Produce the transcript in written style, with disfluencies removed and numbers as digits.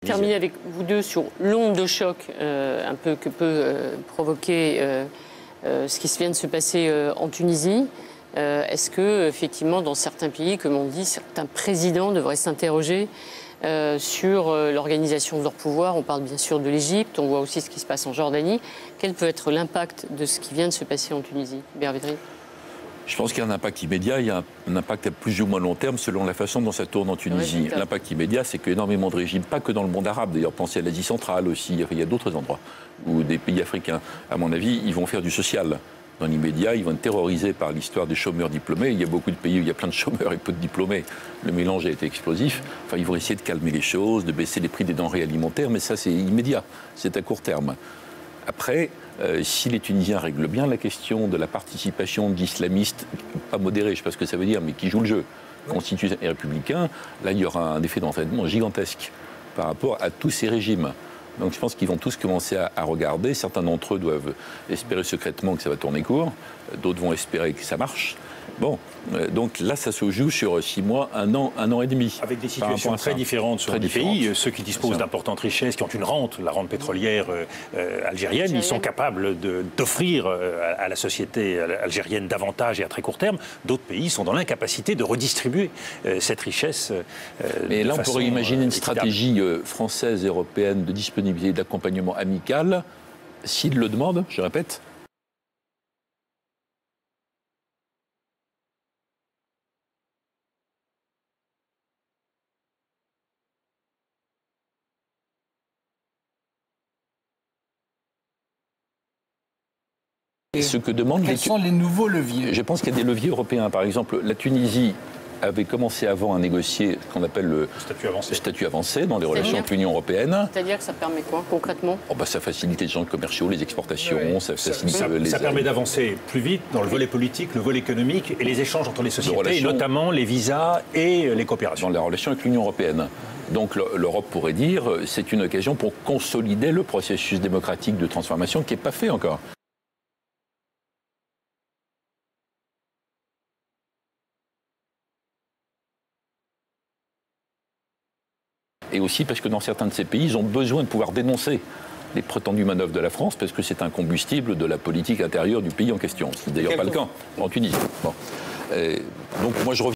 terminer avec vous deux sur l'onde de choc un peu que peut provoquer ce qui vient de se passer en Tunisie. Est-ce que, effectivement, dans certains pays, comme on dit, certains présidents devraient s'interroger sur l'organisation de leur pouvoir? On parle bien sûr de l'Égypte, on voit aussi ce qui se passe en Jordanie. Quel peut être l'impact de ce qui vient de se passer en Tunisie? Hubert Védrine. Je pense qu'il y a un impact immédiat, il y a un impact à plus ou moins long terme selon la façon dont ça tourne en Tunisie. Ouais, l'impact immédiat, c'est qu'énormément de régimes, pas que dans le monde arabe, d'ailleurs pensez à l'Asie centrale aussi, il y a d'autres endroits où des pays africains, à mon avis, ils vont faire du social. Dans l'immédiat, ils vont être terrorisés par l'histoire des chômeurs diplômés. Il y a beaucoup de pays où il y a plein de chômeurs et peu de diplômés. Le mélange a été explosif. Enfin, ils vont essayer de calmer les choses, de baisser les prix des denrées alimentaires, mais ça, c'est immédiat, c'est à court terme. Après, si les Tunisiens règlent bien la question de la participation d'islamistes, pas modérés, je ne sais pas ce que ça veut dire, mais qui jouent le jeu, constitués et républicains, là, il y aura un effet d'entraînement gigantesque par rapport à tous ces régimes. Donc je pense qu'ils vont tous commencer à regarder. Certains d'entre eux doivent espérer secrètement que ça va tourner court. D'autres vont espérer que ça marche. Bon, donc là, ça se joue sur 6 mois, un an et demi. Avec des situations très différentes sur les pays. Ceux qui disposent d'importantes richesses, qui ont une rente, la rente pétrolière algérienne, ils sont capables d'offrir à la société algérienne davantage et à très court terme. D'autres pays sont dans l'incapacité de redistribuer cette richesse. Mais là, on pourrait imaginer une stratégie française, européenne de disponibilité d'accompagnement amical, s'ils le demandent, je répète. Ce que demandent Quels sont les nouveaux leviers? Je pense qu'il y a des leviers européens. Par exemple, la Tunisie avait commencé avant à négocier ce qu'on appelle le statut avancé dans les relations avec l'Union européenne. C'est-à-dire que ça permet quoi, concrètement? Ça facilite les échanges commerciaux, les exportations, ça facilite ça permet d'avancer plus vite dans le volet politique, le volet économique et les échanges entre les sociétés, et notamment les visas et les coopérations. Dans les relations avec l'Union européenne. Donc l'Europe pourrait dire c'est une occasion pour consolider le processus démocratique de transformation qui n'est pas fait encore. Et aussi parce que dans certains de ces pays, ils ont besoin de pouvoir dénoncer les prétendues manœuvres de la France, parce que c'est un combustible de la politique intérieure du pays en question. Ce n'est d'ailleurs pas le cas en Tunisie. Bon. Donc moi je reviens.